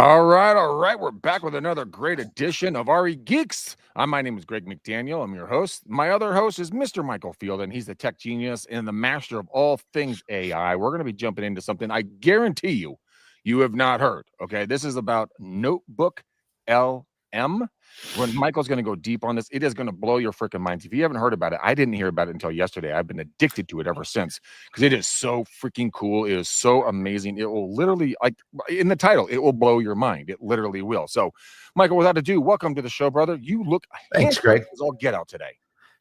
All right. We're back with another great edition of RE Geeks. My name is Greg McDaniel. I'm your host. My other host is Mr. Michael Field, and he's the tech genius and the master of all things AI. We're going to be jumping into something I guarantee you have not heard. Okay, this is about Notebook LM. When Michael's going to go deep on this, it is going to blow your freaking minds. If you haven't heard about it, I didn't hear about it until yesterday. I've been addicted to it ever since because it is so freaking cool. It is so amazing. It will literally, like in the title, it will blow your mind. It literally will. So, Michael, without ado, welcome to the show, brother. You look Thanks, Greg. I'll get out today.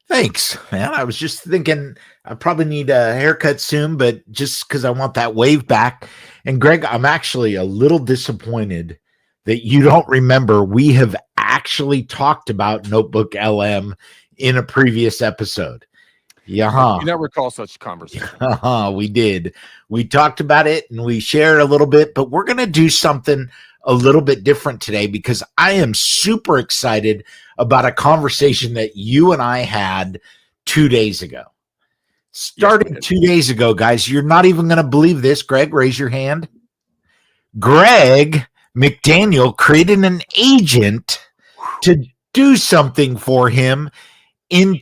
Thanks, man. I was just thinking I probably need a haircut soon, but just because I want that wave back. And Greg, I'm actually a little disappointed that you don't remember we have actually talked about Notebook LM in a previous episode. Yeah, you never recall such conversation. We did. We talked about it and we shared a little bit, but we're going to do something a little bit different today because I am super excited about a conversation that you and I had 2 days ago. Starting 2 days ago, guys, you're not even going to believe this. Greg, raise your hand. Greg McDaniel created an agent to do something for him in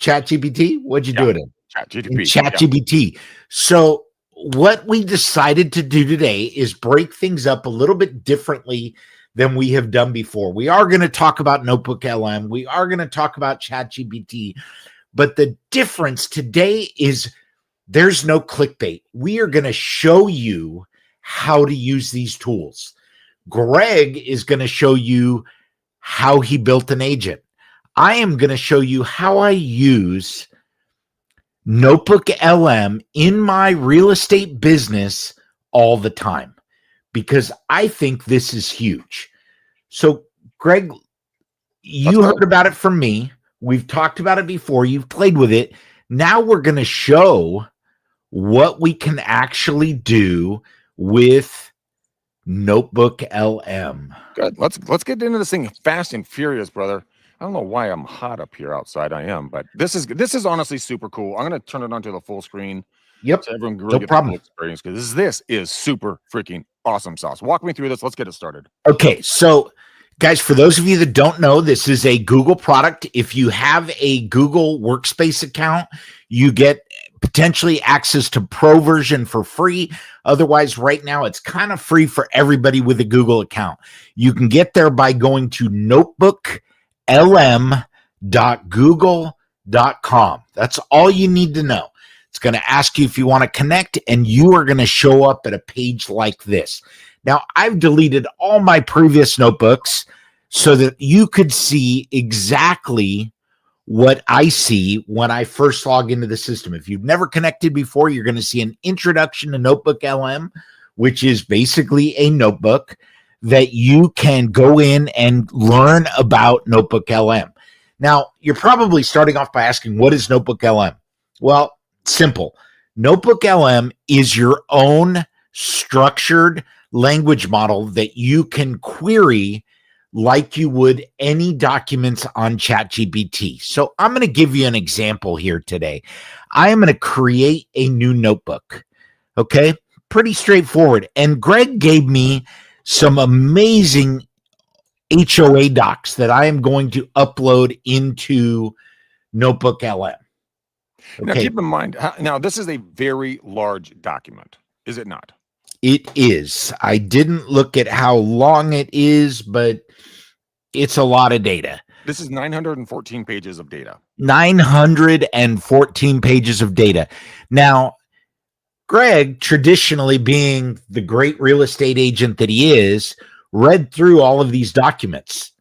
ChatGPT. What'd you do it in? ChatGPT. Yeah. So what we decided to do today is break things up a little bit differently than we have done before. We are going to talk about Notebook LM. We are going to talk about ChatGPT. But the difference today is there's no clickbait. We are going to show you how to use these tools. Greg is going to show you how he built an agent. I am going to show you how I use Notebook LM in my real estate business all the time because I think this is huge. So, Greg, you heard about it from me. We've talked about it before. You've played with it. Now we're going to show what we can actually do with Notebook LM. Good. Let's get into this thing fast and furious, brother. I don't know why I'm hot up here outside. I am, but this is honestly super cool. I'm going to turn it onto the full screen. Yep. So everyone can really get the full experience because this is super freaking awesome sauce. Walk me through this. Let's get it started. Okay. So, guys, for those of you that don't know, this is a Google product. If you have a Google Workspace account, you get potentially access to Pro version for free. Otherwise, right now, it's kind of free for everybody with a Google account. You can get there by going to notebooklm.google.com. That's all you need to know. It's going to ask you if you want to connect, and you are going to show up at a page like this. Now, I've deleted all my previous notebooks so that you could see exactly what I see when I first log into the system. If you've never connected before, you're going to see an introduction to Notebook LM, which is basically a notebook that you can go in and learn about Notebook LM. Now, you're probably starting off by asking, what is Notebook LM? Well, simple. Notebook LM is your own structured language model that you can query like you would any documents on ChatGPT. So I'm going to give you an example here today. I am going to create a new notebook. Okay, pretty straightforward. And Greg gave me some amazing HOA docs that I am going to upload into Notebook LM. Okay. Now, keep in mind, now this is a very large document, is it not? It is. I didn't look at how long it is, but it's a lot of data. This is 914 pages of data. 914 pages of data. Now, Greg, traditionally being the great real estate agent that he is, read through all of these documents.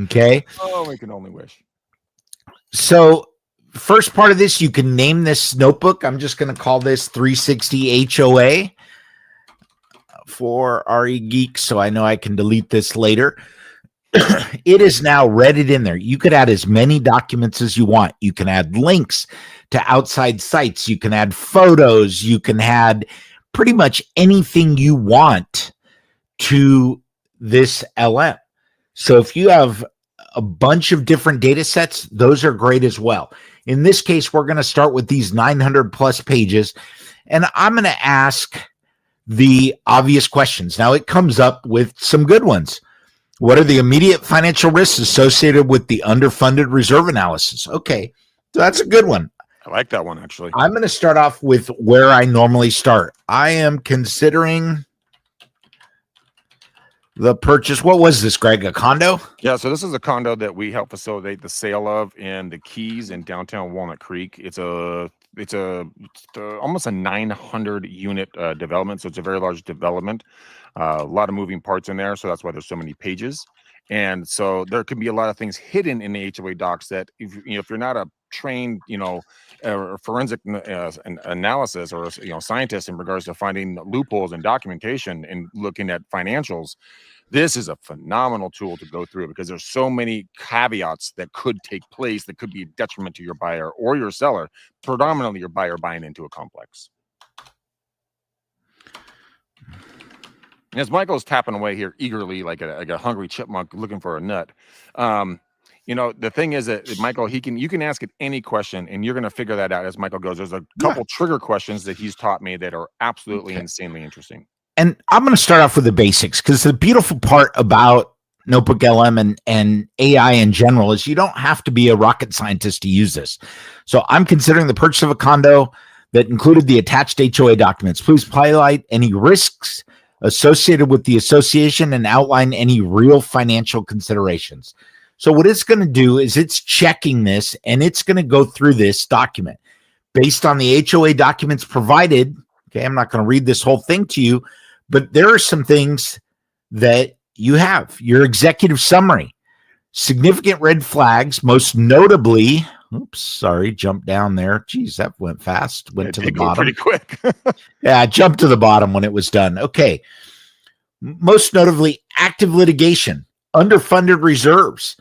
Okay. Oh, we can only wish. So, first part of this, you can name this notebook. I'm just going to call this 360 HOA for RE Geeks, so I know I can delete this later. It is now read it in there. You could add as many documents as you want. You can add links to outside sites. You can add photos. You can add pretty much anything you want to this LM. So if you have a bunch of different data sets, those are great as well. In this case, we're going to start with these 900 plus pages, and I'm going to ask the obvious questions. Now it comes up with some good ones. What are the immediate financial risks associated with the underfunded reserve analysis? Okay, so that's a good one. I like that one, actually. I'm going to start off with where I normally start. I am considering the purchase. What was this, Greg? A condo? Yeah, so this is a condo that we help facilitate the sale of in the Keys in downtown Walnut Creek. It's almost a 900 unit development, so it's a very large development. A lot of moving parts in there, so that's why there's so many pages. And so there can be a lot of things hidden in the HOA docs that if you're not a trained, forensic analysis or scientist in regards to finding loopholes in documentation and looking at financials, this is a phenomenal tool to go through because there's so many caveats that could take place that could be a detriment to your buyer or your seller, predominantly your buyer buying into a complex. As Michael's tapping away here eagerly, like a hungry chipmunk looking for a nut, the thing is that Michael, you can ask it any question, and you're going to figure that out as Michael goes. There's a couple trigger questions that he's taught me that are absolutely insanely interesting. And I'm going to start off with the basics because the beautiful part about Notebook LM and AI in general is you don't have to be a rocket scientist to use this. So I'm considering the purchase of a condo that included the attached HOA documents. Please highlight any risks associated with the association and outline any real financial considerations. So what it's going to do is it's checking this and it's going to go through this document based on the HOA documents provided. Okay, I'm not going to read this whole thing to you, but there are some things that you have. Your executive summary, significant red flags, most notably, jumped down there. Geez, that went fast. Went to the bottom. Pretty quick. Yeah, I jumped to the bottom when it was done. Okay. Most notably, active litigation, underfunded reserves,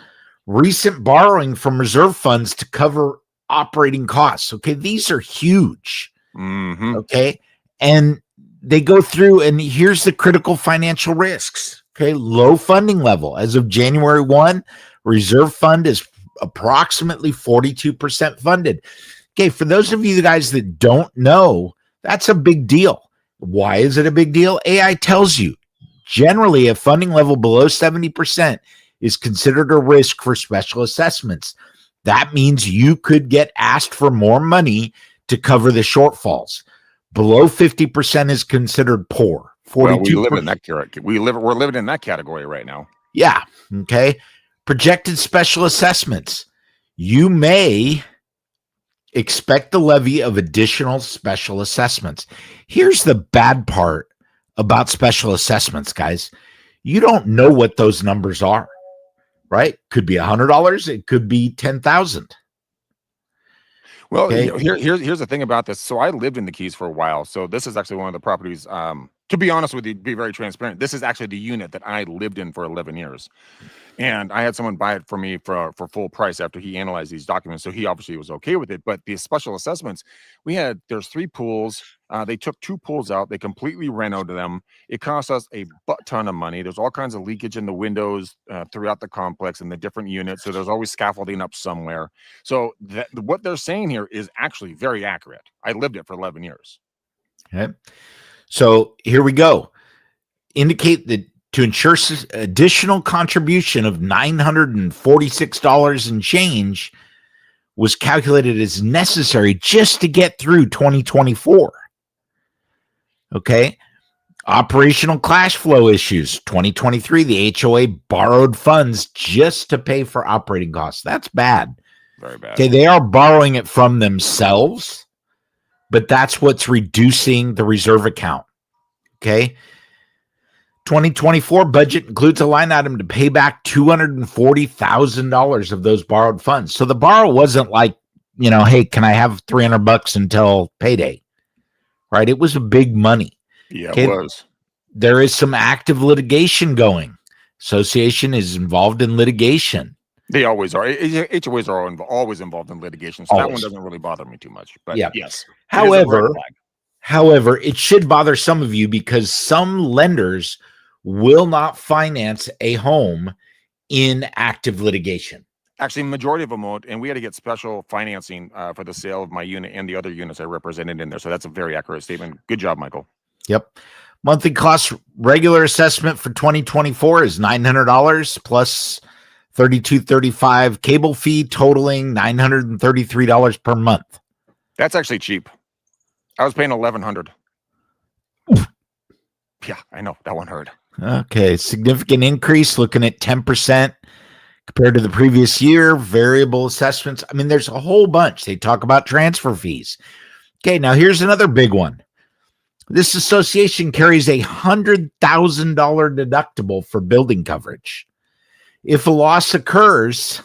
recent borrowing from reserve funds to cover operating costs. Okay, these are huge. Mm-hmm. Okay, and they go through, and here's the critical financial risks. Okay, low funding level. As of January 1, reserve fund is approximately 42% funded. Okay, for those of you guys that don't know, that's a big deal. Why is it a big deal? AI tells you generally a funding level below 70% is considered a risk for special assessments. That means you could get asked for more money to cover the shortfalls. Below 50% is considered poor. 42%. Well, we live in that category. We're living in that category right now. Yeah. Okay. Projected special assessments. You may expect the levy of additional special assessments. Here's the bad part about special assessments, guys. You don't know what those numbers are, right? Could be $100. It could be $10,000. Well, okay. Here's the thing about this. So I lived in the Keys for a while. So this is actually one of the properties. To be honest with you, be very transparent, this is actually the unit that I lived in for 11 years. And I had someone buy it for me for full price after he analyzed these documents. So he obviously was okay with it. But the special assessments, there's 3 pools. They took 2 pools out. They completely renovated them. It cost us a butt ton of money. There's all kinds of leakage in the windows throughout the complex and the different units. So there's always scaffolding up somewhere. So what they're saying here is actually very accurate. I lived it for 11 years. Okay. So here we go. Indicate that to ensure additional contribution of $946 and change was calculated as necessary just to get through 2024. Okay. Operational cash flow issues. 2023, the HOA borrowed funds just to pay for operating costs. That's bad. Very bad. Okay. They are borrowing it from themselves, but that's what's reducing the reserve account. Okay. 2024 budget includes a line item to pay back $240,000 of those borrowed funds. So the borrow wasn't like, hey, can I have $300 until payday? Right? It was a big money. Yeah, okay? It was. There is some active litigation going. Association is involved in litigation. They always are. HOAs are always involved in litigation. So that one doesn't really bother me too much. But yes. However, it should bother some of you because some lenders will not finance a home in active litigation. Actually, majority of them won't, and we had to get special financing for the sale of my unit and the other units I represented in there. So that's a very accurate statement. Good job, Michael. Yep. Monthly cost regular assessment for 2024 is $900 plus $32.35 cable fee, totaling $933 per month. That's actually cheap. I was paying $1,100. Yeah, I know that one hurt. Okay, significant increase, looking at 10% compared to the previous year. Variable assessments. I mean, there's a whole bunch. They talk about transfer fees. Okay, now here's another big one. This association carries a $100,000 deductible for building coverage. If a loss occurs,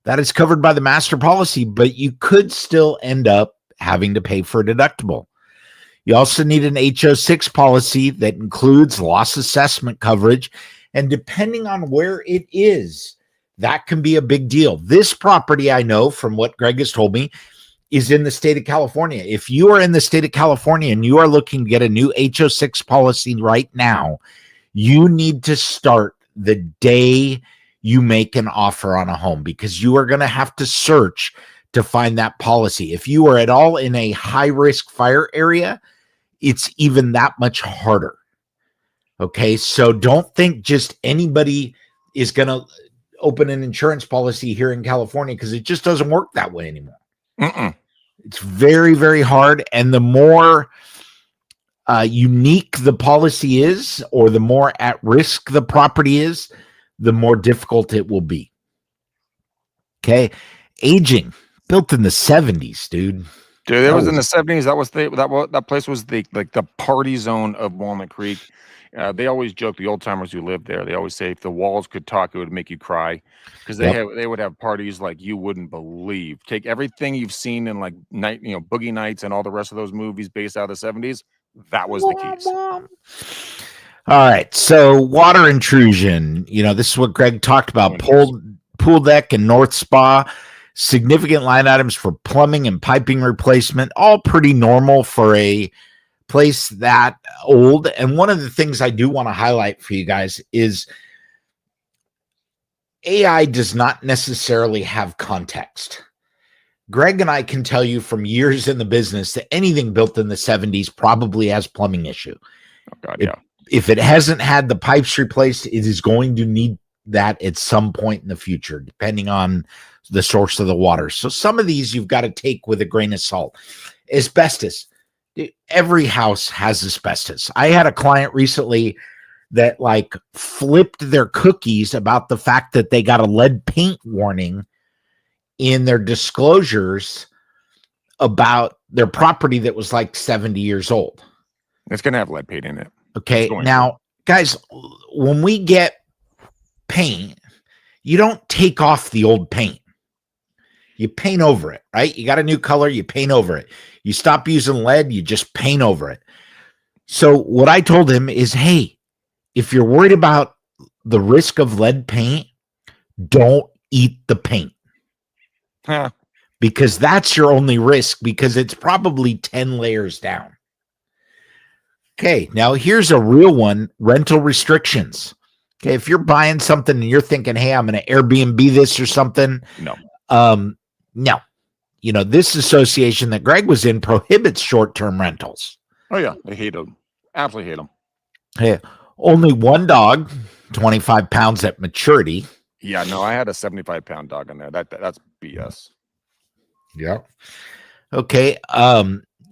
that is covered by the master policy, but you could still end up having to pay for a deductible. You also need an HO6 policy that includes loss assessment coverage, and depending on where it is, that can be a big deal. This property, I know from what Greg has told me, is in the state of California. If you are in the state of California and you are looking to get a new HO6 policy right now, you need to start the day you make an offer on a home, because you are going to have to search to find that policy. If you are at all in a high-risk fire area, it's even that much harder. Okay, so don't think just anybody is going to open an insurance policy here in California, because it just doesn't work that way anymore. It's very, very hard. And the more unique the policy is, or the more at risk the property is, the more difficult it will be. Okay. Aging, built in the 70s, dude. Dude, it was in the 70s. That place was the party zone of Walnut Creek. They always joke, the old timers who lived there, they always say if the walls could talk, it would make you cry, because they would have parties like you wouldn't believe. Take everything you've seen in like Boogie Nights and all the rest of those movies based out of the 70s. That was the case. All right. So water intrusion, this is what Greg talked about. Pool deck and North Spa, significant line items for plumbing and piping replacement, all pretty normal for a place that old. And one of the things I do want to highlight for you guys is AI does not necessarily have context. Greg and I can tell you from years in the business that anything built in the 70s probably has plumbing issue. Oh God, yeah. If it hasn't had the pipes replaced, it is going to need that at some point in the future, depending on the source of the water. So some of these you've got to take with a grain of salt. Asbestos. Every house has asbestos. I had a client recently that flipped their cookies about the fact that they got a lead paint warning in their disclosures about their property that was 70 years old. It's going to have lead paint in it. Okay. Now, guys, when we get paint, you don't take off the old paint. You paint over it, right? You got a new color, you paint over it. You stop using lead, you just paint over it. So what I told him is, hey, if you're worried about the risk of lead paint, don't eat the paint. Huh. Because that's your only risk, because it's probably 10 layers down. Okay, now here's a real one, rental restrictions. Okay, if you're buying something and you're thinking, hey, I'm going to Airbnb this or something. No. No. This association that Greg was in prohibits short-term rentals. Oh, yeah. I hate them. Absolutely hate them. Hey, only one dog, 25 pounds at maturity. Yeah, no, I had a 75-pound dog in there. That's BS. Yeah. Okay.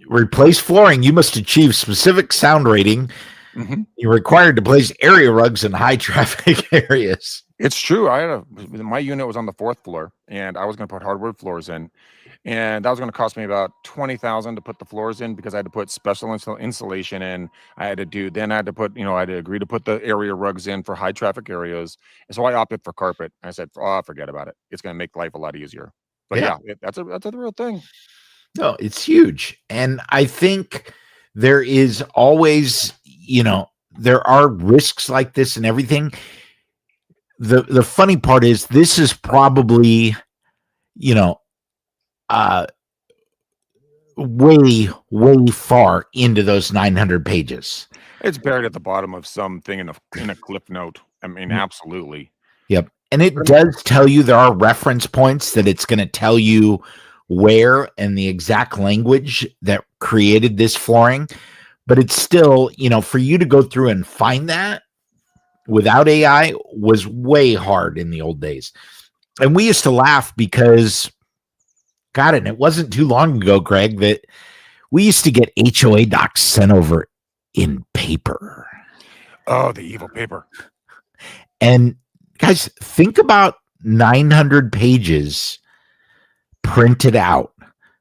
Replace flooring. You must achieve specific sound rating. Mm-hmm. You're required to place area rugs in high traffic areas. It's true. My unit was on the 4th floor, and I was going to put hardwood floors in, and that was going to cost me about $20,000 to put the floors in, because I had to put special insulation in. I had to agree to put the area rugs in for high traffic areas, and so I opted for carpet. I said, forget about it. It's going to make life a lot easier. But yeah, that's a real thing. No, it's huge, and I think there is always, there are risks like this and everything. The funny part is this is probably, way, way far into those 900 pages. It's buried at the bottom of something in a cliff note. I mean, absolutely. Yep. And it does tell you there are reference points that it's going to tell you where and the exact language that created this flooring. but it's still, for you to go through and find that without AI was way hard in the old days. And we used to laugh because, God, and it wasn't too long ago, Greg, that we used to get HOA docs sent over in paper. Oh, the evil paper. And guys, think about 900 pages printed out.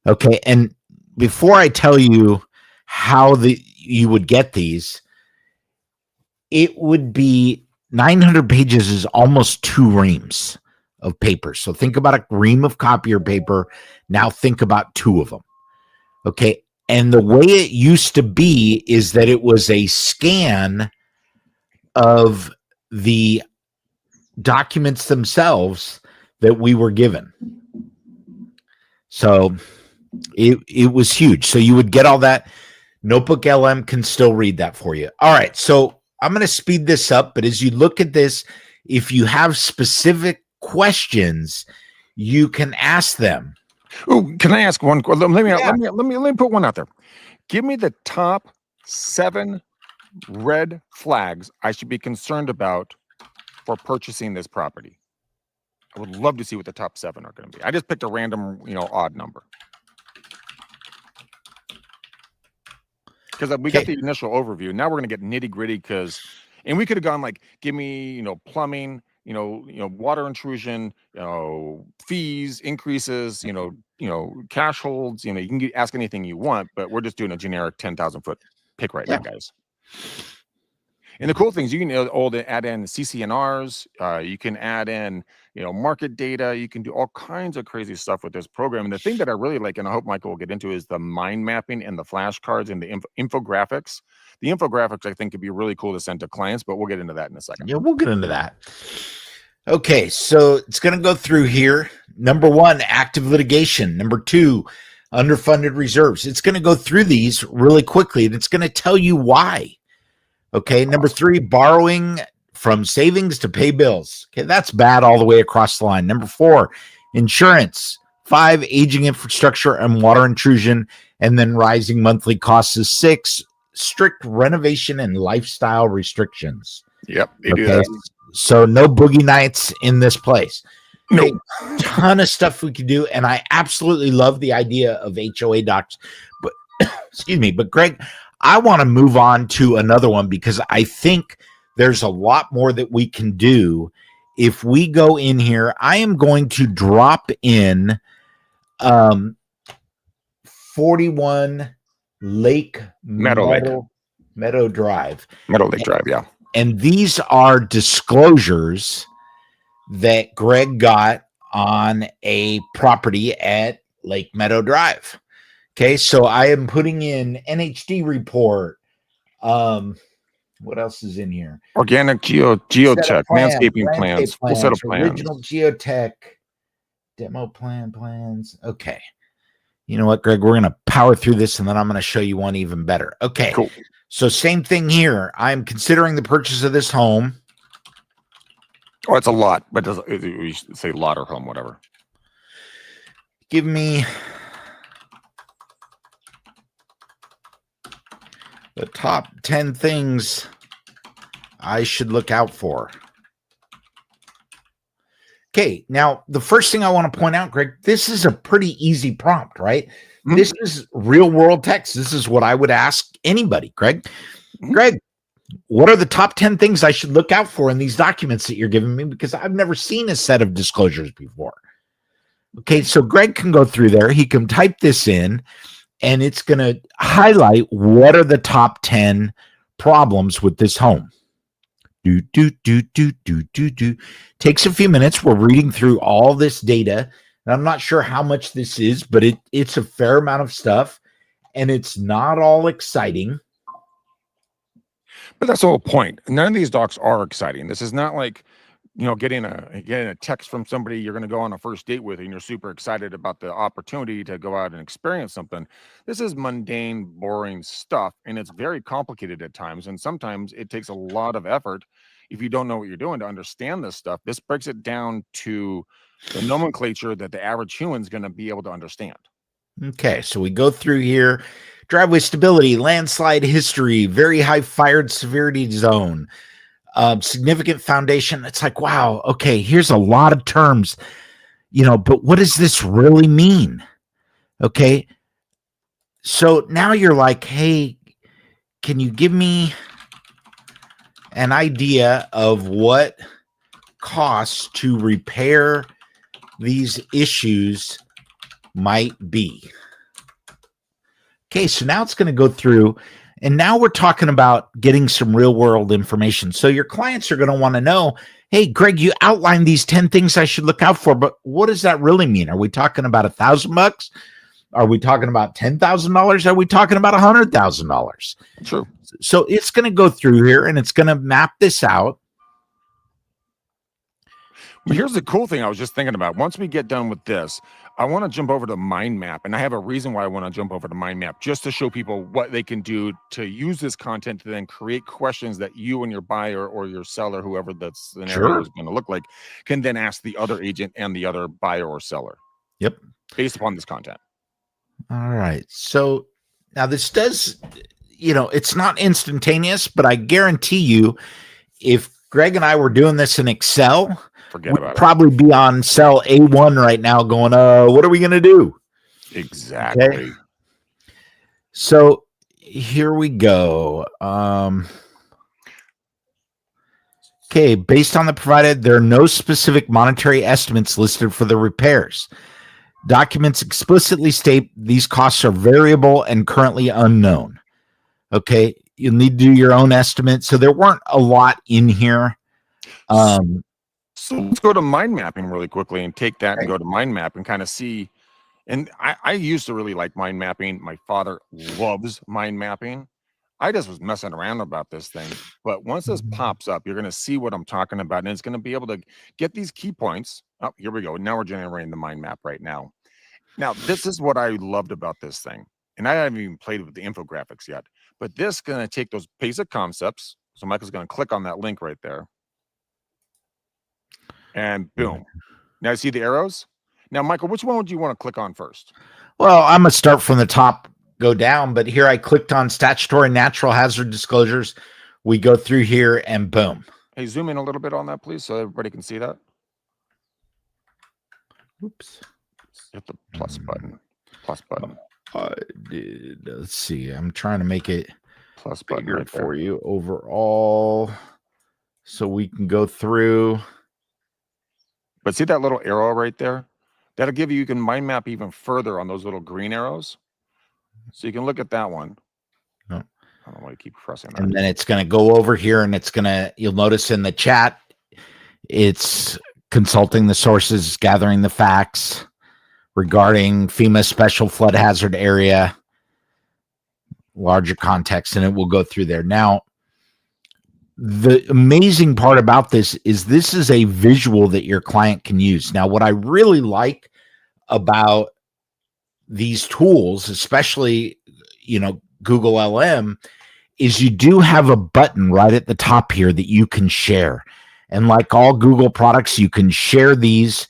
Okay. And before I tell you how you would get these, it would be 900 pages is almost 2 reams of paper. So think about a ream of copier paper. Now think about 2 of them. Okay. And the way it used to be is that it was a scan of the documents themselves that we were given. So it was huge. So you would get all that. Notebook LM can still read that for you. All right. So I'm going to speed this up, but as you look at this, if you have specific questions, you can ask them. Oh, can I ask one? Let me put one out there. Give me the top 7 red flags I should be concerned about for purchasing this property. I would love to see what the top 7 are going to be. I just picked a random, odd number. Because we got the initial overview. Now we're going to get nitty gritty and we could have gone like, give me, plumbing, water intrusion, fees, increases, cash holds, you can ask anything you want, but we're just doing a generic 10,000 foot pick right now, guys. And the cool things, you can add in CCNRs, you can add in, market data, you can do all kinds of crazy stuff with this program. And the thing that I really like, and I hope Michael will get into, is the mind mapping and the flashcards and the infographics. The infographics, I think, could be really cool to send to clients, but we'll get into that in a second. Yeah, we'll get into that. Okay, so it's going to go through here. Number 1, active litigation. Number 2, underfunded reserves. It's going to go through these really quickly, and it's going to tell you why. Okay, number 3, borrowing from savings to pay bills. Okay, that's bad all the way across the line. Number 4, insurance. 5, aging infrastructure and water intrusion, and then rising monthly costs is 6, strict renovation and lifestyle restrictions. Yep, they do that. So no boogie nights in this place. Okay, ton of stuff we could do, and I absolutely love the idea of HOA docs. But excuse me, but Greg, I want to move on to another one because I think there's a lot more that we can do if we go in here. I am going to drop in 41 Meadow Drive. Meadow Lake Drive, yeah. And these are disclosures that Greg got on a property at Lake Meadow Drive. Okay, so I am putting in NHD report. What else is in here? Organic geotech, landscaping plans, full set of plans, original geotech, demo plans. Okay. You know what, Greg? We're going to power through this, and then I'm going to show you one even better. Okay. Cool. So same thing here. I'm considering the purchase of this home. Oh, it's a lot, but we say lot or home, whatever. Give me the top 10 things I should look out for. Okay, now the first thing I want to point out, Greg, this is a pretty easy prompt, right? Mm-hmm. This is real world text. This is what I would ask anybody, Greg. Mm-hmm. Greg, what are the top 10 things I should look out for in these documents that you're giving me? Because I've never seen a set of disclosures before. Okay, so Greg can go through there. He can type this in, and it's going to highlight what are the top 10 problems with this home. Takes a few minutes. We're reading through all this data. And I'm not sure how much this is, but it's a fair amount of stuff, and it's not all exciting. But that's the whole point. None of these docs are exciting. This is not like, getting a text from somebody you're going to go on a first date with, and you're super excited about the opportunity to go out and experience something. This is mundane, boring stuff, and it's very complicated at times. And sometimes it takes a lot of effort if you don't know what you're doing to understand this stuff. This breaks it down to the nomenclature that the average human is going to be able to understand. Okay, so we go through here. Driveway stability, landslide history, very high fired severity zone, significant foundation. It's like, wow, okay, here's a lot of terms, but what does this really mean? Okay, so now you're like, hey, can you give me an idea of what costs to repair these issues might be? Okay, so now it's going to go through, and now we're talking about getting some real world information. So your clients are going to want to know, hey, Greg, you outlined these 10 things I should look out for, but what does that really mean? Are we talking about $1,000? Are we talking about $10,000? Are we talking about $100,000? True. So it's going to go through here and it's going to map this out. But here's the cool thing I was just thinking about. Once we get done with this, I want to jump over to mind map, and I have a reason why I want to jump over to mind map, just to show people what they can do to use this content to then create questions that you and your buyer or your seller, whoever that scenario is going to look like, can then ask the other agent and the other buyer or seller. Yep. Based upon this content. All right. So now this does, it's not instantaneous, but I guarantee you, if Greg and I were doing this in Excel, forget about it. Probably be on cell A1 right now going, what are we going to do? Exactly. Okay. So here we go. Okay. Based on the provided, there are no specific monetary estimates listed for the repairs. Documents explicitly state these costs are variable and currently unknown. Okay. You'll need to do your own estimate. So there weren't a lot in here. So let's go to mind mapping really quickly and take that and go to mind map and kind of see. And I used to really like mind mapping. My father loves mind mapping. I just was messing around about this thing. But once this pops up, you're going to see what I'm talking about. And it's going to be able to get these key points. Oh, here we go. Now we're generating the mind map right now. Now, this is what I loved about this thing. And I haven't even played with the infographics yet. But this is going to take those basic concepts. So Michael's going to click on that link right there. And boom. Now see the arrows? Now, Michael, which one would you want to click on first? Well, I'm going to start from the top, go down, but here I clicked on statutory natural hazard disclosures. We go through here and boom. Hey, zoom in a little bit on that, please, so everybody can see that. Oops. Hit the plus button. Plus button. I did. Let's see. I'm trying to make it plus bigger right for you overall so we can go through. But see that little arrow right there? That'll give you, you can mind map even further on those little green arrows. So you can look at that one. Oh. I don't want to keep pressing that. And then it's going to go over here and it's going to, you'll notice in the chat, it's consulting the sources, gathering the facts regarding FEMA special flood hazard area, larger context, and it will go through there. Now, the amazing part about this is a visual that your client can use. Now, what I really like about these tools, especially, Google LM, is you do have a button right at the top here that you can share. And like all Google products, you can share these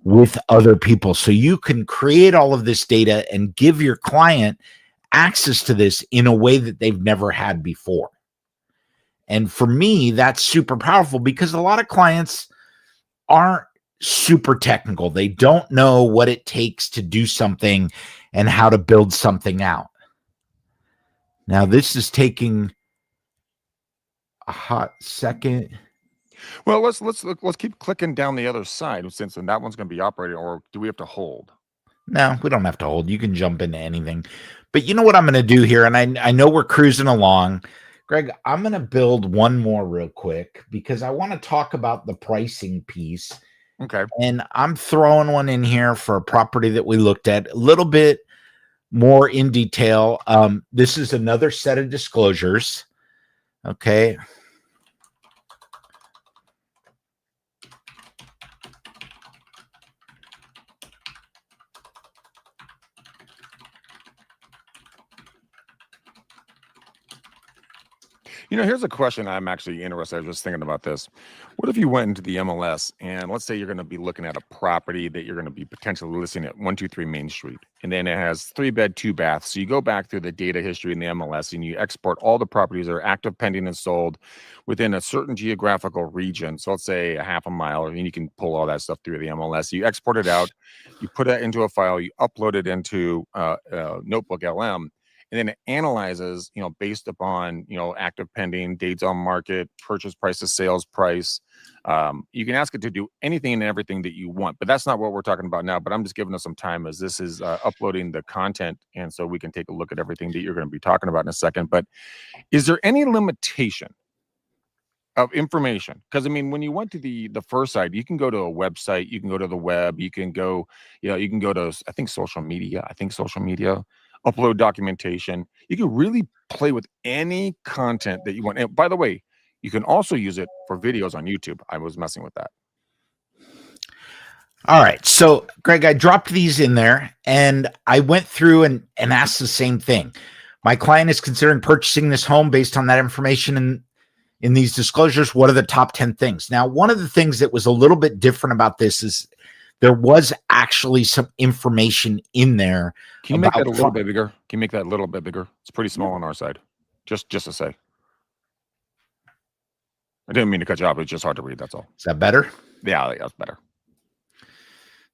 with other people. So you can create all of this data and give your client access to this in a way that they've never had before. And for me, that's super powerful because a lot of clients aren't super technical. They don't know what it takes to do something and how to build something out. Now, this is taking a hot second. Well, let's keep clicking down the other side since that one's going to be operating, or do we have to hold? No, we don't have to hold. You can jump into anything. But you know what I'm going to do here, and I know we're cruising along. Greg, I'm going to build one more real quick because I want to talk about the pricing piece. Okay. And I'm throwing one in here for a property that we looked at a little bit more in detail. This is another set of disclosures. Okay. Here's a question I'm actually interested. I was just thinking about this. What if you went into the MLS and let's say you're going to be looking at a property that you're going to be potentially listing at 123 Main Street, and then it has 3-bed, 2-bath. So you go back through the data history in the MLS and you export all the properties that are active, pending, and sold within a certain geographical region. So let's say a half a mile, and you can pull all that stuff through the MLS. You export it out, you put it into a file, you upload it into Notebook LM, and then it analyzes, based upon, active pending, dates on market, purchase price to sales price. You can ask it to do anything and everything that you want, but that's not what we're talking about now. But I'm just giving us some time as this is uploading the content, and so we can take a look at everything that you're going to be talking about in a second. But is there any limitation of information? Because when you went to the first side, you can go to a website, you can go to the web, you can go, you can go to, I think social media, upload documentation. You can really play with any content that you want. And by the way, you can also use it for videos on YouTube. I was messing with that. All right. So, Greg, I dropped these in there and I went through and asked the same thing. My client is considering purchasing this home based on that information in these disclosures. What are the top 10 things? Now, one of the things that was a little bit different about this is there was actually some information in there. Can you make that a little bit bigger? Can you make that a little bit bigger? It's pretty small on our side. Just to say. I didn't mean to cut you off. It's just hard to read. That's all. Is that better? Yeah, that's better.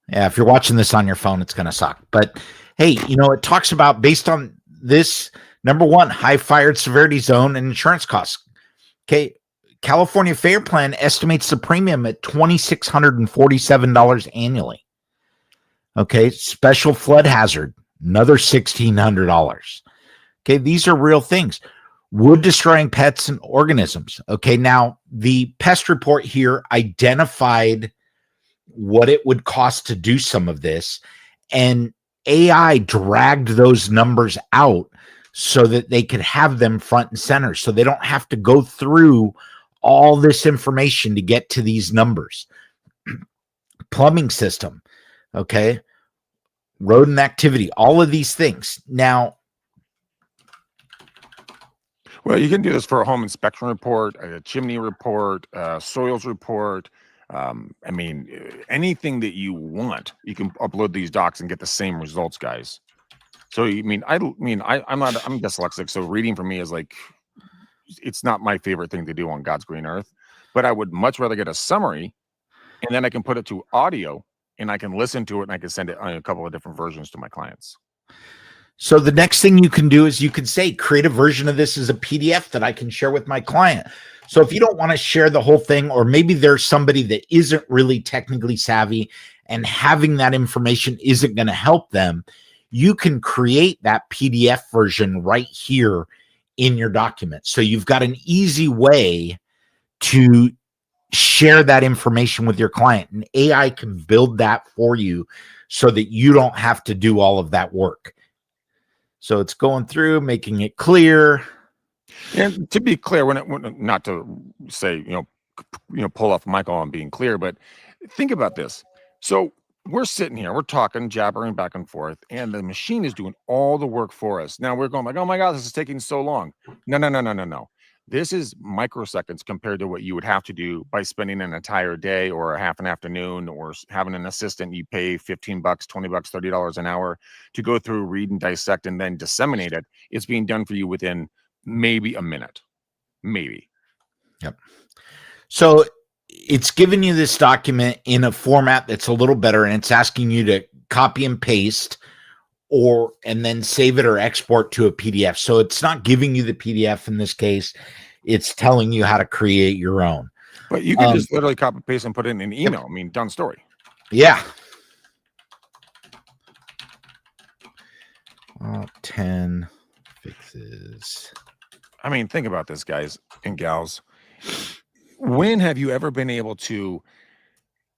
Yeah, if you're watching this on your phone, it's going to suck. But hey, it talks about based on this, number one, high fire severity zone and insurance costs. Okay. California Fair Plan estimates the premium at $2,647 annually. Okay. Special flood hazard, another $1,600. Okay. These are real things. Wood destroying pets and organisms. Okay. Now, the pest report here identified what it would cost to do some of this, and AI dragged those numbers out so that they could have them front and center. So they don't have to go through all this information to get to these numbers. Plumbing system, okay, rodent activity, all of these things. Now, well, you can do this for a home inspection report, a chimney report, soils report. Anything that you want, you can upload these docs and get the same results, guys. So, I'm dyslexic, so reading for me is like, it's not my favorite thing to do on God's green earth, but I would much rather get a summary and then I can put it to audio and I can listen to it and I can send it on a couple of different versions to my clients. So the next thing you can do is you could say, create a version of this as a PDF that I can share with my client. So if you don't want to share the whole thing, or maybe there's somebody that isn't really technically savvy and having that information isn't going to help them, you can create that PDF version right here in your document. So you've got an easy way to share that information with your client, and AI can build that for you so that you don't have to do all of that work. So it's going through, making it clear. And to be clear, not to say, pull off Michael on being clear, but think about this. So we're sitting here, we're talking, jabbering back and forth, and the machine is doing all the work for us. Now we're going like, oh my God, this is taking so long. No. This is microseconds compared to what you would have to do by spending an entire day or a half an afternoon or having an assistant you pay $15, $20, $30 an hour to go through, read and dissect and then disseminate it. It's being done for you within maybe a minute, maybe. Yep. So it's giving you this document in a format that's a little better, and it's asking you to copy and paste and then save it or export to a PDF. So it's not giving you the PDF in this case. It's telling you how to create your own. But you can just literally copy and paste and put it in an email. Done story. Yeah. 10 fixes. Think about this, guys and gals. When have you ever been able to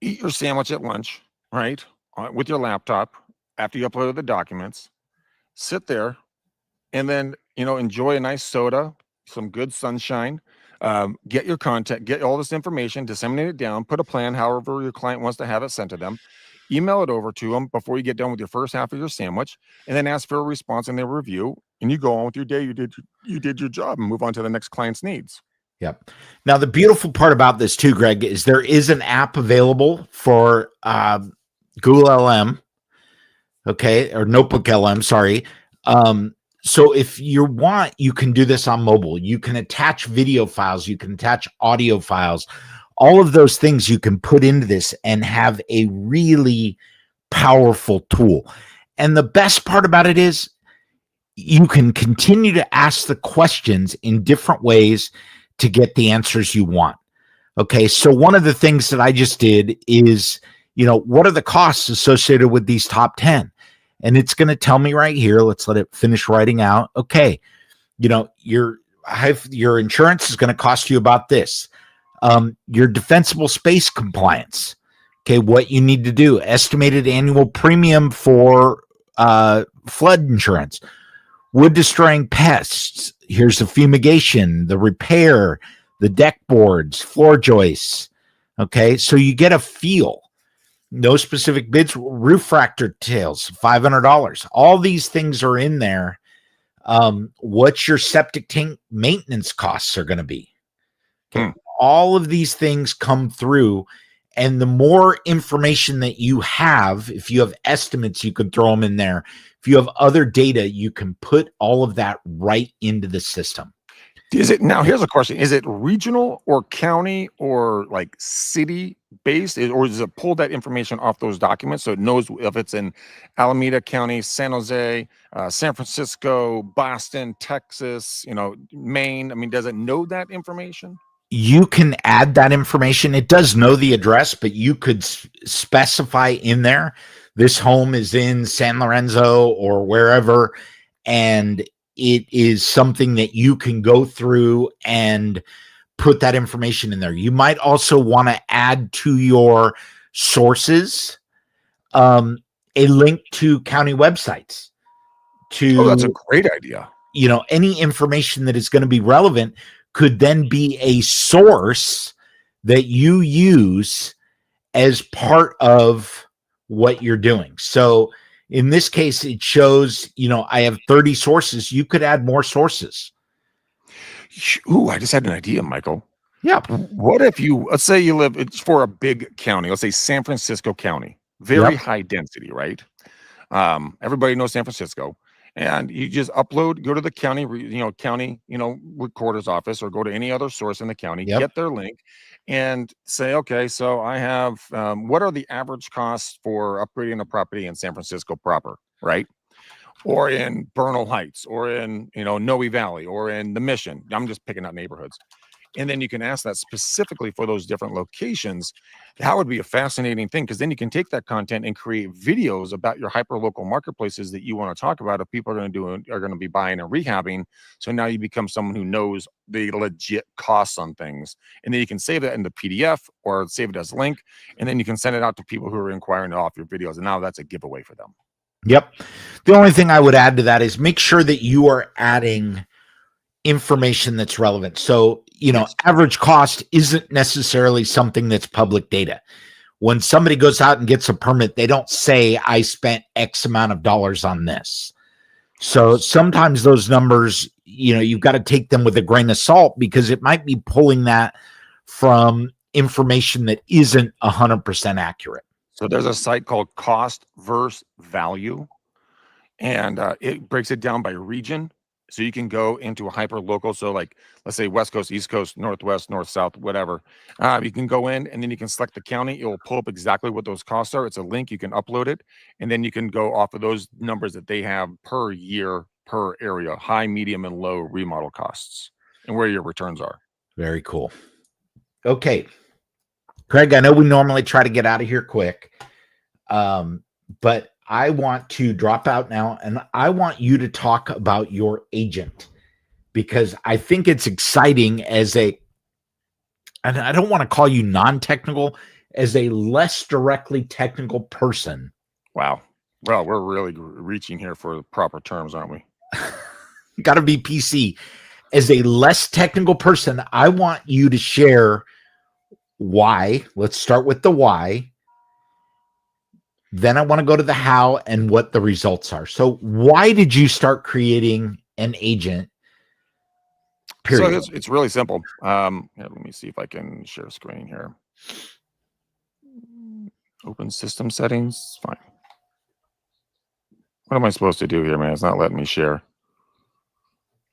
eat your sandwich at lunch, right? With your laptop after you uploaded the documents, sit there and then, enjoy a nice soda, some good sunshine, get your content, get all this information, disseminate it down, put a plan, however your client wants to have it sent to them, email it over to them before you get done with your first half of your sandwich, and then ask for a response and their review. and you go on with your day. You did your job and move on to the next client's needs. Yep. Now, the beautiful part about this too, Greg, is there is an app available for Google LM, okay, or Notebook LM, sorry. So if you want, you can do this on mobile. You can attach video files, you can attach audio files, all of those things you can put into this and have a really powerful tool. And the best part about it is you can continue to ask the questions in different ways to get the answers you want. Okay, so one of the things that I just did is, what are the costs associated with these top 10? And it's going to tell me right here. Let's let it finish writing out. Okay, your insurance is going to cost you about this. Your defensible space compliance. Okay, what you need to do. Estimated annual premium for flood insurance. Wood destroying pests. Here's the fumigation, the repair, the deck boards, floor joists. Okay, so you get a feel. No specific bids. Roof fracture tails, $500. All these things are in there. What your septic tank maintenance costs are going to be. Okay, all of these things come through. And the more information that you have, if you have estimates, you can throw them in there. If you have other data, you can put all of that right into the system. Now, here's a question. Is it regional or county or like city based, or does it pull that information off those documents so it knows if it's in Alameda County, San Jose, San Francisco, Boston, Texas, Maine? I mean, does it know that information? You can add that information. It does know the address, but you could specify in there, this home is in San Lorenzo or wherever, and it is something that you can go through and put that information in there. You might also want to add to your sources a link to county websites. That's a great idea. Any information that is going to be relevant could then be a source that you use as part of what you're doing. So in this case, it shows, I have 30 sources. You could add more sources. Ooh, I just had an idea, Michael. Yeah. What if let's say you live, it's for a big county, let's say San Francisco County, very high density, right? Everybody knows San Francisco. And you just go to the county, recorder's office, or go to any other source in the county, get their link, and say, okay, so I have, what are the average costs for upgrading a property in San Francisco proper, right? Or in Bernal Heights, or in, Noe Valley, or in the Mission. I'm just picking out neighborhoods. And then you can ask that specifically for those different locations. That would be a fascinating thing, because then you can take that content and create videos about your hyper local marketplaces that you want to talk about if people are going to be buying and rehabbing. So now you become someone who knows the legit costs on things, and then you can save that in the PDF or save it as a link, and then you can send it out to people who are inquiring off your videos, and now that's a giveaway for them. Yep. The only thing I would add to that is make sure that you are adding information that's relevant. So, average cost isn't necessarily something that's public data. When somebody goes out and gets a permit, they don't say, I spent X amount of dollars on this. So sometimes those numbers, you've got to take them with a grain of salt, because it might be pulling that from information that isn't 100% accurate. So there's a site called Cost versus Value, and it breaks it down by region. So you can go into a hyper local. So like, let's say West Coast, East Coast, Northwest, North, South, whatever. You can go in, and then you can select the county. It will pull up exactly what those costs are. It's a link. You can upload it, and then you can go off of those numbers that they have per year, per area, high, medium, and low remodel costs, and where your returns are. Very cool. Okay. Craig, I know we normally try to get out of here quick, but I want to drop out now, and I want you to talk about your agent, because I think it's exciting and I don't want to call you non-technical, as a less directly technical person. Wow. Well, we're really reaching here for proper terms, aren't we? Got to be PC. As a less technical person, I want you to share why. Let's start with the why. Then I want to go to the how and what the results are. So why did you start creating an agent. So Period. it's really simple. Here, let me see if I can share screen here. Open system settings. Fine. What am I supposed to do here, man? It's not letting me share.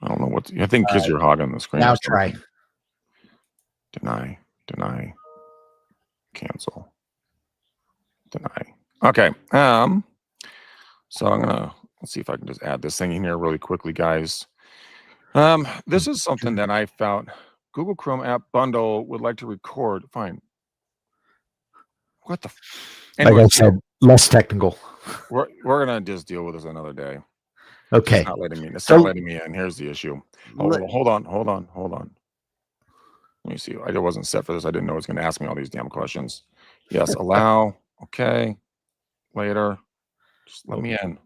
I don't know what I think because you're hogging the screen. Now try. Deny. Cancel. Deny. Okay. So let's see if I can just add this thing in here really quickly, guys. This is something that I found. Google Chrome app bundle would like to record. Fine. What the? Anyway, like I said, less technical. We're gonna just deal with this another day. Okay. It's not letting me. It's not letting me in. Here's the issue. Hold on. Let me see. I wasn't set for this. I didn't know it was going to ask me all these damn questions. Yes, allow. Okay. Later. Just let me in.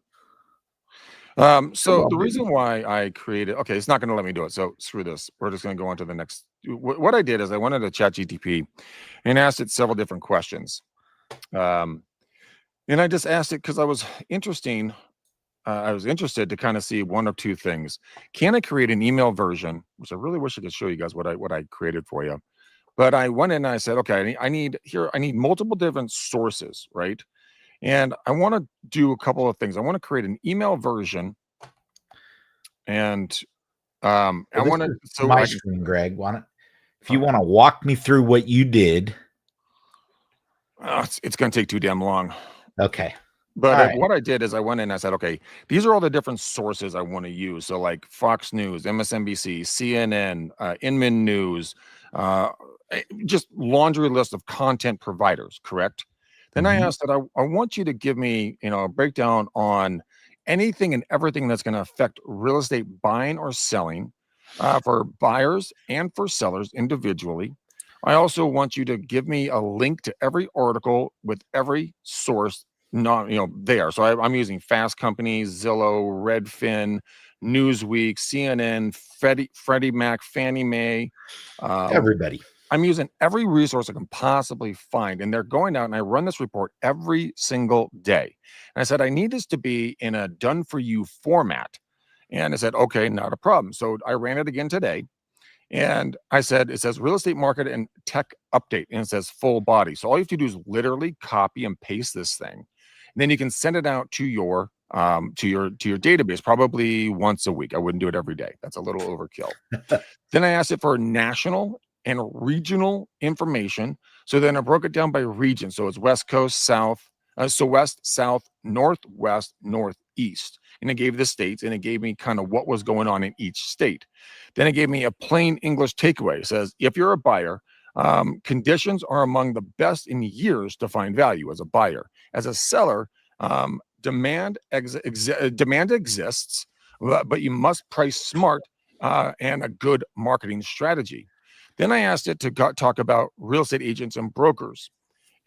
So the reason why I created, okay, it's not going to let me do it. So screw this. We're just going to go on to the next. What I did is I went into ChatGPT and asked it several different questions. And I just asked it because I was interested to kind of see one of two things. Can I create an email version, which I really wish I could show you guys what I created for you. But I went in and I said, okay, I need multiple different sources, right? And I want to do a couple of things. I want to create an email version, and I want to. So my screen, Greg. If you want to walk me through what you did, it's going to take too damn long. Okay. But what I did is I went in and I said, okay, these are all the different sources I want to use. So like Fox News, MSNBC, CNN, Inman News, just laundry list of content providers, correct? Then I asked that I want you to give me, a breakdown on anything and everything that's going to affect real estate buying or selling for buyers and for sellers individually. I also want you to give me a link to every article with every source there. So I'm using Fast Company, Zillow, Redfin, Newsweek, CNN, Freddie Mac, Fannie Mae, everybody. I'm using every resource I can possibly find, and they're going out and I run this report every single day. And I said, I need this to be in a done for you format. And I said, okay, not a problem. So I ran it again today. And I said, it says real estate market and tech update, and it says full body. So all you have to do is literally copy and paste this thing. And then you can send it out to your database probably once a week. I wouldn't do it every day. That's a little overkill. Then I asked it for national and regional information. So then I broke it down by region. So it's West Coast, South, West, South, Northwest, Northeast. And it gave the states, and it gave me kind of what was going on in each state. Then it gave me a plain English takeaway. It says, if you're a buyer, conditions are among the best in years to find value as a buyer. As a seller, demand exists, but you must price smart and a good marketing strategy. Then I asked it to talk about real estate agents and brokers.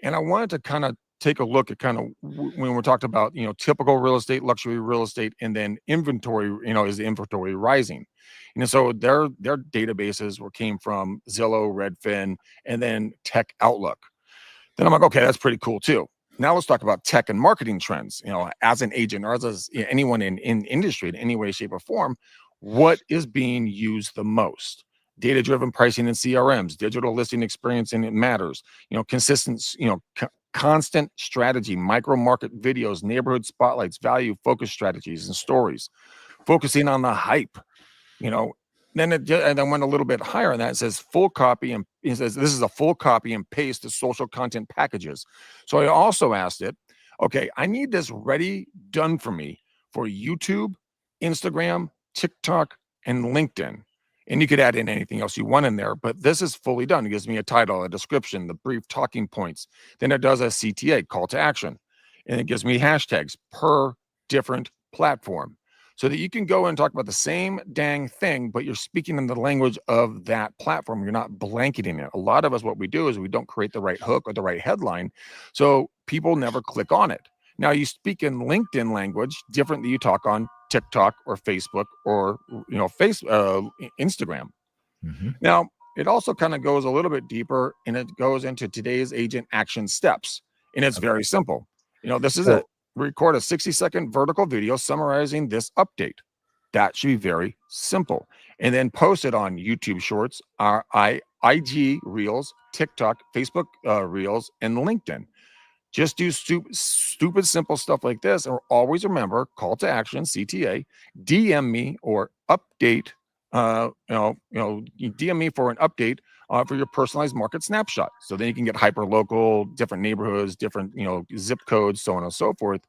And I wanted to kind of take a look at kind of when we're talking about, typical real estate, luxury real estate, and then inventory, is the inventory rising? And so their databases came from Zillow, Redfin, and then Tech Outlook. Then I'm like, okay, that's pretty cool too. Now let's talk about tech and marketing trends. As an agent or as anyone in industry in any way, shape, or form, what is being used the most? Data-driven pricing and CRMs, digital listing experience, and it matters. Constant strategy, micro market videos, neighborhood spotlights, value focus strategies and stories, focusing on the hype. Then and then went a little bit higher on that. It says full copy, and it says this is a full copy and paste to social content packages. So I also asked it, okay, I need this ready, done for me for YouTube, Instagram, TikTok, and LinkedIn. And you could add in anything else you want in there, but this is fully done. It gives me a title, a description, the brief talking points. Then it does a CTA, call to action, and it gives me hashtags per different platform so that you can go and talk about the same dang thing, but you're speaking in the language of that platform. You're not blanketing it. A lot of us, what we do is we don't create the right hook or the right headline, so people never click on it. Now you speak in LinkedIn language different than you talk on TikTok or Facebook or Instagram. Now it also kind of goes a little bit deeper, and it goes into today's agent action steps, and it's very simple. This is it. Record a 60-second vertical video summarizing this update. That should be very simple. And then post it on YouTube Shorts, IG Reels, TikTok, Facebook Reels, and LinkedIn. Just do stupid, simple stuff like this. And always remember, call to action, CTA, DM me or update. You DM me for an update for your personalized market snapshot. So then you can get hyper local, different neighborhoods, different zip codes, so on and so forth.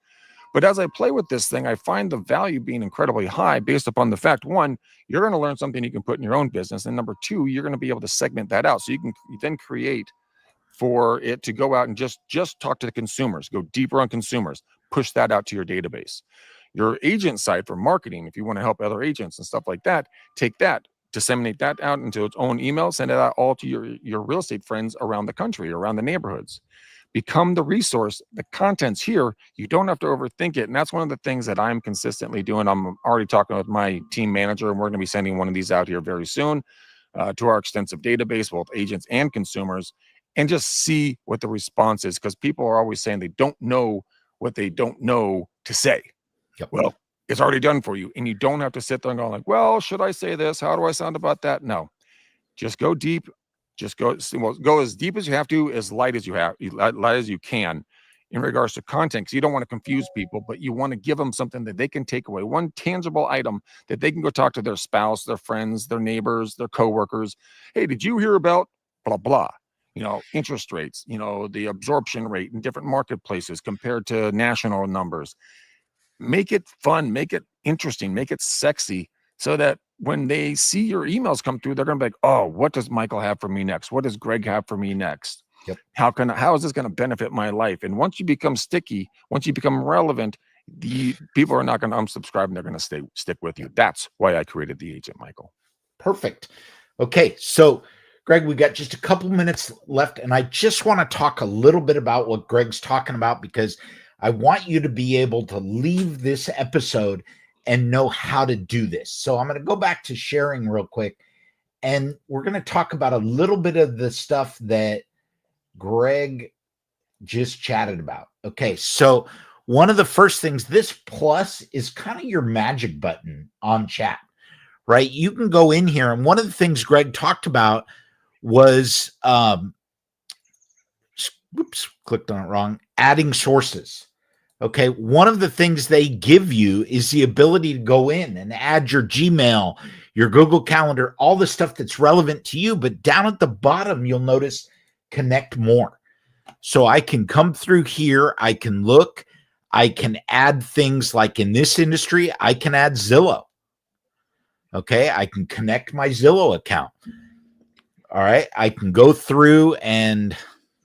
But as I play with this thing, I find the value being incredibly high based upon the fact, one, you're going to learn something you can put in your own business, and number two, you're going to be able to segment that out, so you can then create for it to go out and just talk to the consumers, go deeper on consumers, push that out to your database. Your agent side for marketing, if you want to help other agents and stuff like that, take that, disseminate that out into its own email, send it out all to your real estate friends around the country, around the neighborhoods. Become the resource. The content's here. You don't have to overthink it. And that's one of the things that I'm consistently doing. I'm already talking with my team manager, and we're going to be sending one of these out here very soon to our extensive database, both agents and consumers, and just see what the response is, because people are always saying they don't know what they don't know to say. Yep. Well, it's already done for you, and you don't have to sit there and go like, well, should I say this? How do I sound about that? No, just go deep. Just go as deep as you have to, as light as you can in regards to content, because you don't want to confuse people, but you want to give them something that they can take away, one tangible item that they can go talk to their spouse, their friends, their neighbors, their coworkers. Hey, did you hear about blah, blah? Interest rates, the absorption rate in different marketplaces compared to national numbers. Make it fun, make it interesting, make it sexy, so that when they see your emails come through, they're going to be like, oh, what does Michael have for me next? What does Greg have for me next? Yep. How is this going to benefit my life? And once you become sticky, once you become relevant, the people are not going to unsubscribe, and they're going to stick with you. That's why I created the agent, Michael. Perfect. Okay. So Greg, we got just a couple minutes left, and I just want to talk a little bit about what Greg's talking about, because I want you to be able to leave this episode and know how to do this. So I'm going to go back to sharing real quick, and we're going to talk about a little bit of the stuff that Greg just chatted about. Okay, so one of the first things, this plus is kind of your magic button on chat, right? You can go in here, and one of the things Greg talked about was, clicked on it wrong, adding sources. Okay, one of the things they give you is the ability to go in and add your Gmail, your Google Calendar, all the stuff that's relevant to you. But down at the bottom, you'll notice connect more. So I can come through here, I can look, I can add things like in this industry, I can add Zillow. Okay, I can connect my Zillow account. All right, I can go through, and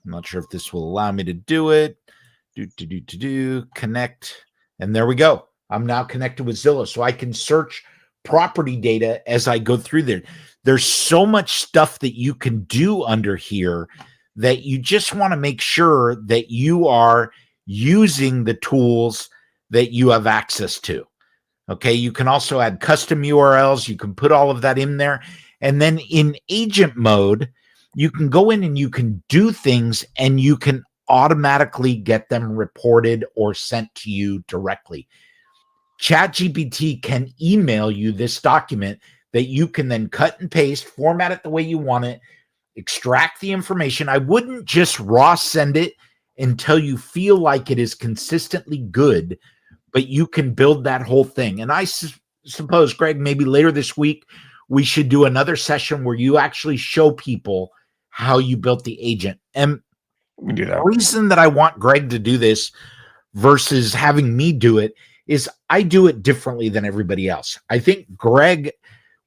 I'm not sure if this will allow me to do it. Connect, and there we go. I'm now connected with Zillow, so I can search property data as I go through there. There's so much stuff that you can do under here that you just want to make sure that you are using the tools that you have access to. Okay, you can also add custom URLs. You can put all of that in there. And then in agent mode, you can go in and you can do things, and you can automatically get them reported or sent to you directly. ChatGPT can email you this document that you can then cut and paste, format it the way you want it, extract the information. I wouldn't just raw send it until you feel like it is consistently good, but you can build that whole thing. And I suppose, Greg, maybe later this week, we should do another session where you actually show people how you built the agent. And we can do that. The reason that I want Greg to do this versus having me do it is I do it differently than everybody else. I think Greg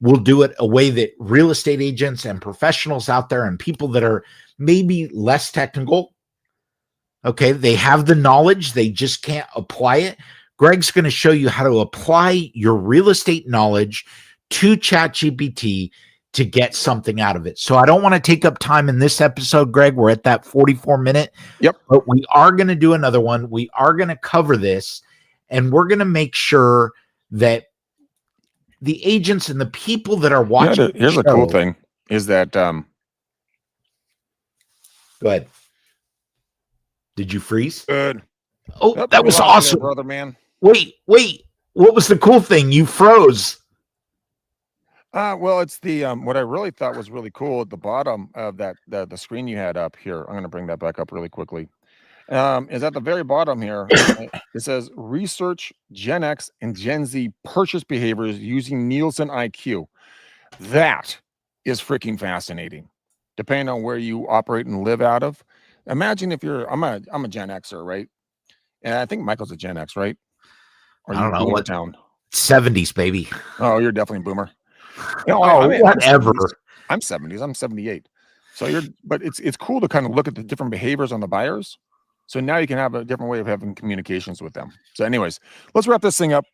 will do it a way that real estate agents and professionals out there and people that are maybe less technical, okay, they have the knowledge, they just can't apply it. Greg's going to show you how to apply your real estate knowledge to ChatGPT to get something out of it. So I don't want to take up time in this episode, Greg. We're at that 44-minute. Yep. But we are going to do another one. We are going to cover this, and we're going to make sure that the agents and the people that are watching. Here's the cool thing is that. Go ahead. Did you freeze? Good. Oh, that was awesome, brother, man. Wait. What was the cool thing? You froze. Well, it's the what I really thought was really cool at the bottom of that the screen you had up here. I'm going to bring that back up really quickly. Is at the very bottom here. It says research Gen X and Gen Z purchase behaviors using Nielsen IQ. That is freaking fascinating. Depending on where you operate and live out of. Imagine if I'm a Gen Xer, right? And I think Michael's a Gen X, right? Or I you don't know boomer what town? 70s, baby. Oh, you're definitely a boomer. No, Oh, I mean, whatever. I'm 70s. I'm 78. So but it's cool to kind of look at the different behaviors on the buyers. So now you can have a different way of having communications with them. So, anyways, let's wrap this thing up.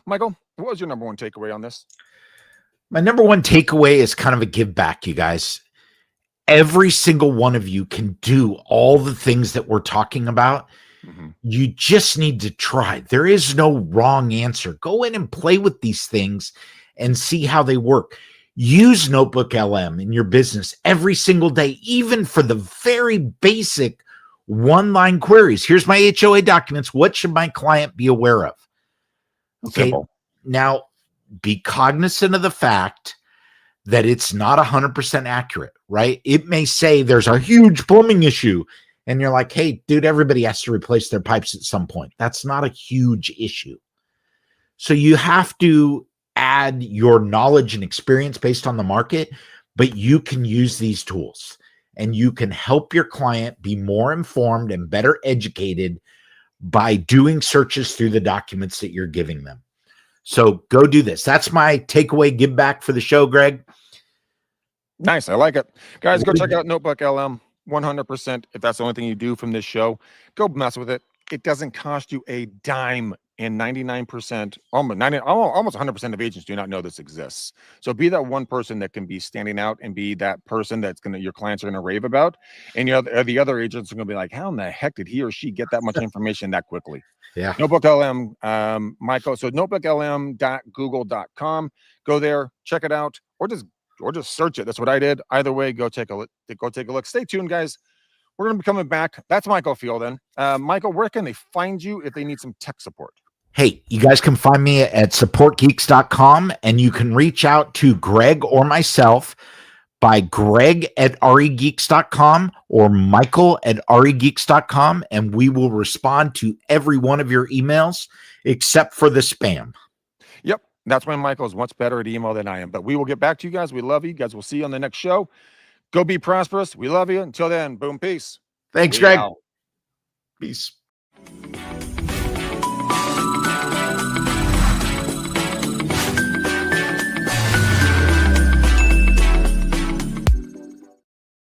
Michael, what was your number one takeaway on this? My number one takeaway is kind of a give back, you guys. Every single one of you can do all the things that we're talking about. Mm-hmm. You just need to try. There is no wrong answer. Go in and play with these things and see how they work. Use Notebook LM in your business every single day, even for the very basic one-line queries. Here's my HOA documents. What should my client be aware of? Okay. Simple. Now, be cognizant of the fact that it's not 100% accurate, right? It may say there's a huge plumbing issue, and you're like, hey, dude, everybody has to replace their pipes at some point. That's not a huge issue. So you have to add your knowledge and experience based on the market, but you can use these tools and you can help your client be more informed and better educated by doing searches through the documents that you're giving them. So go do this. That's my takeaway give back for the show, Greg. Nice. I like it. Guys, go check out Notebook LM 100%. If that's the only thing you do from this show, go mess with it. It doesn't cost you a dime, and 99%, almost 100% of agents do not know this exists. So be that one person that can be standing out and be that person that's your clients are going to rave about. And the other agents are going to be like, how in the heck did he or she get that much information that quickly? Yeah. Notebook LM, Michael. So notebooklm.google.com. Go there, check it out, or just search it. That's what I did. Either way, go take a look. Stay tuned, guys. We're going to be coming back. That's Michael Fielden. Michael, where can they find you if they need some tech support? Hey, you guys can find me at supportgeeks.com, and you can reach out to Greg or myself by greg@regeeks.com or michael@regeeks.com, and we will respond to every one of your emails except for the spam. Yep. That's when Michael is much better at email than I am. But we will get back to you guys. We love you guys. We'll see you on the next show. Go be prosperous. We love you. Until then, boom, peace. Thanks, Greg. Peace.